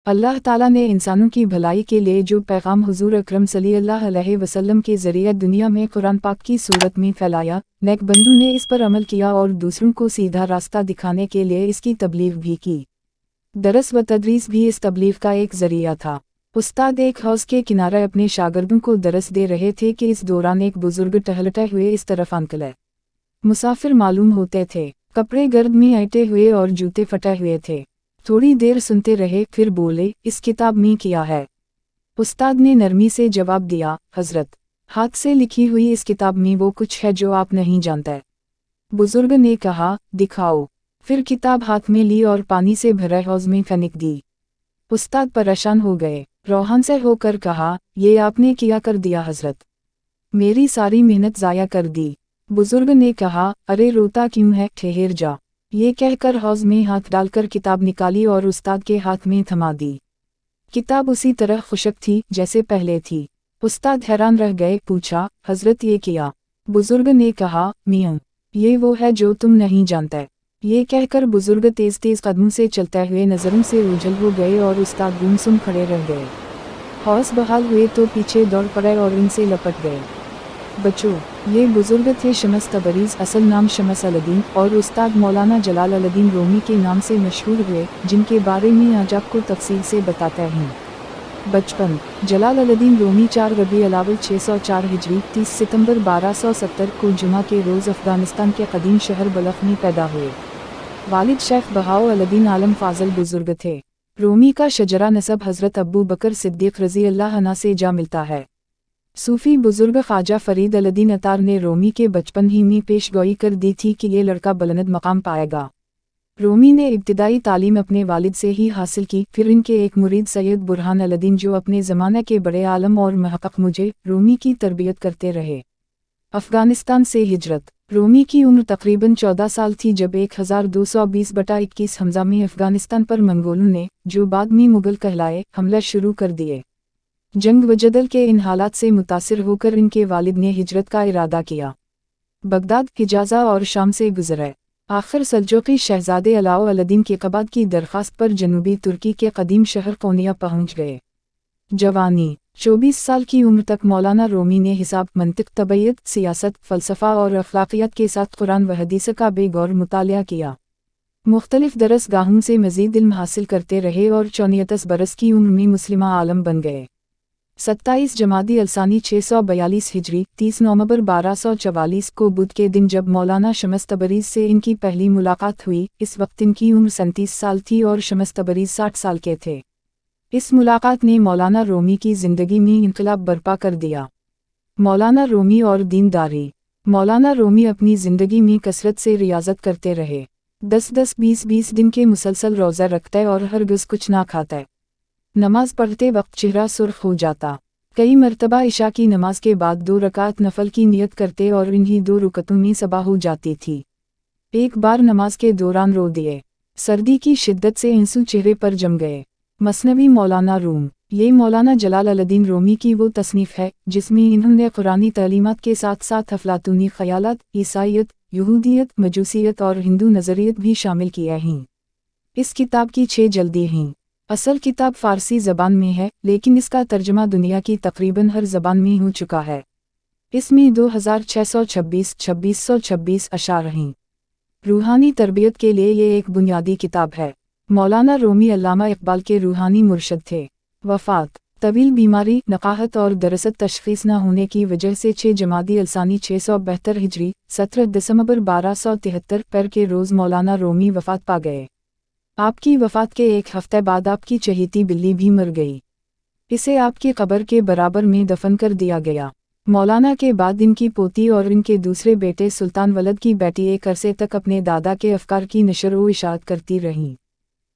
अल्लाह ताला ने इंसानों की भलाई के लिए जो पैगाम हुजूर अकरम सल्लल्लाहु अलैहि वसल्लम के ज़रिए दुनिया में कुरान पाक की सूरत में फैलाया, नेक बंदू ने इस पर अमल किया और दूसरों को सीधा रास्ता दिखाने के लिए इसकी तबलीग भी की। दरस व तदरीस भी इस तबलीग का एक ज़रिया था। उस्ताद एक हौज़ के किनारे अपने शागिर्दों को दरस दे रहे थे कि इस दौरान एक बुजुर्ग टहलते हुए इस तरफ निकले। मुसाफिर मालूम होते थे, कपड़े गर्द में ऐंठे हुए और जूते फटे हुए थे। थोड़ी देर सुनते रहे, फिर बोले, इस किताब में क्या है? उस्ताद ने नरमी से जवाब दिया, हज़रत, हाथ से लिखी हुई इस किताब में वो कुछ है जो आप नहीं जानते। बुजुर्ग ने कहा, दिखाओ। फिर किताब हाथ में ली और पानी से भरे हौज़ में फेंक दी। उस्ताद परेशान हो गए, रोहान से होकर कहा, ये आपने क्या कर दिया हज़रत? मेरी सारी मेहनत ज़ाया कर दी। बुजुर्ग ने कहा, अरे रोता क्यों है, ठहर जा। ये कहकर हौज़ में हाथ डालकर किताब निकाली और उस्ताद के हाथ में थमा दी। किताब उसी तरह खुशक थी जैसे पहले थी। उस्ताद हैरान रह गए, पूछा, हज़रत ये क्या? बुजुर्ग ने कहा, मियाँ, ये वो है जो तुम नहीं जानते। ये कहकर बुजुर्ग तेज़ तेज़ कदमों से चलते हुए नज़रों से ओझल हो गए और उस्ताद गुमसुम खड़े रह गए। हौस बहाल हुए तो पीछे दौड़ पड़े और उनसे लपट गए। बच्चों, ये बुजुर्ग थे शम्स तबरीज़, असल नाम शम्स अल-दीन, और उस्ताद मौलाना जलाल अल-दीन रूमी के नाम से मशहूर हुए, जिनके बारे में आज आपको तफसील से बताते हैं। बचपन। जलाल अल-दीन रूमी 4 रबी अल-अव्वल 604 हिजरी 30 सितंबर 1270 को जुमा के रोज़ अफ़गानिस्तान के कदीम शहर बलख में पैदा हुए। वालिद शेख बहाओ अल-दीन आलम फाजल बुजुर्ग थे। रूमी का शजरा नसब हज़रत अबू बकर सिद्दीक़ रज़ी अल्लाह अन्हु से जा मिलता है। सूफ़ी बुजुर्ग ख्वाजा फ़रीद अल-दीन अतार ने रूमी के बचपन ही में पेशगोई कर दी थी कि ये लड़का बुलंद मकाम पाएगा। रूमी ने इब्तिदाई तालीम अपने वालिद से ही हासिल की, फिर इनके एक मुरीद सैयद बुरहान अल-दीन जो अपने ज़माने के बड़े आलम और महक़क़ मुझे रूमी की तरबियत करते रहे। अफ़गानिस्तान से हिजरत। रूमी की उम्र तकरीबन 14 साल थी जब 1220/21 हमज़ा में अफ़गानिस्तान पर मंगोलों ने, जो बाद में मुग़ल कहलाए, हमला शुरू कर दिए। जंग व जदल के इन हालात से मुतासिर होकर इनके वालिद ने हिजरत का इरादा किया। बगदाद, हिजाज़ा और शाम से गुज़रे। आखिर सल्जूक़ी शहज़ादे अलाओ अल-दीन के क़बाद की दरख्वास्त पर जनूबी तुर्की के कदीम शहर कोनिया पहुँच गए। जवानी। 24 साल की उम्र तक मौलाना रूमी ने हिसाब, मंतिक़, तबैयत, सियासत, फ़लसफ़ा और अख़लाक़ियात के साथ कुरान व हदीस का बेगौर मुतालिया किया। मुख्तलिफ़ दरसगाहों से मज़ीद इल्म हासिल करते रहे और 34 बरस की उम्र में मुस्लिमा आलम बन गए। 27 जमादी अल-सानी 642 हिजरी 30 नवंबर 1244 को बुध के दिन जब मौलाना शम्स तबरीज़ से इनकी पहली मुलाकात हुई, इस वक्त इनकी उम्र 37 साल थी और शम्स तबरीज़ 60 साल के थे। इस मुलाकात ने मौलाना रूमी की ज़िंदगी में इनकलाब बर्पा कर दिया। मौलाना रूमी और दीनदारी। मौलाना रूमी अपनी ज़िंदगी में कसरत से रियाज़त करते रहे। 10-10, 20-20 दिन के मुसलसल रोज़ा रखते और हरगिज़ कुछ ना खाते। नमाज पढ़ते वक्त चेहरा सुर्ख हो जाता। कई मरतबा इशा की नमाज के बाद 2 रकात नफल की नियत करते और इन्हीं 2 रुकतों में सबा हो जाती थी। एक बार नमाज के दौरान रो दिए। सर्दी की शिद्दत से आंसू चेहरे पर जम गए। मसनवी मौलाना रूम। ये मौलाना जलाल अल-दीन रूमी की वो तसनीफ़ है जिसमें इन्होंने कुरानी तालीमात के साथ साथ अफलातूनी ख़यालात, ईसाईयत, यहूदियत, मजूसियत और हिंदू नज़रियत भी शामिल किए हैं। इस किताब की 6 जल्दें हैं। असल किताब फ़ारसी ज़बान में है, लेकिन इसका तर्जमा दुनिया की तकरीबन हर ज़बान में हो चुका है। इसमें 2626 अशार हैं। रूहानी तरबियत के लिए ये एक बुनियादी किताब है। मौलाना रूमी अल्लामा इक़बाल के रूहानी मुर्शद थे। वफ़ात। तवील बीमारी, नक़ाहत और दरअसल तशख़ीस न होने की वजह से 6 जमादी अल-सानी 672 हिजरी 17 दिसंबर 1273 पर के रोज़ मौलाना रूमी वफ़ात पा गए। आपकी वफ़ात के एक हफ़्ते बाद आपकी चहेती बिल्ली भी मर गई। इसे आपकी कब्र के बराबर में दफन कर दिया गया। मौलाना के बाद इनकी पोती और इनके दूसरे बेटे सुल्तान वलद की बेटी एक अरसे तक अपने दादा के अफ़कार की नशर व इशाअत करती रहीं।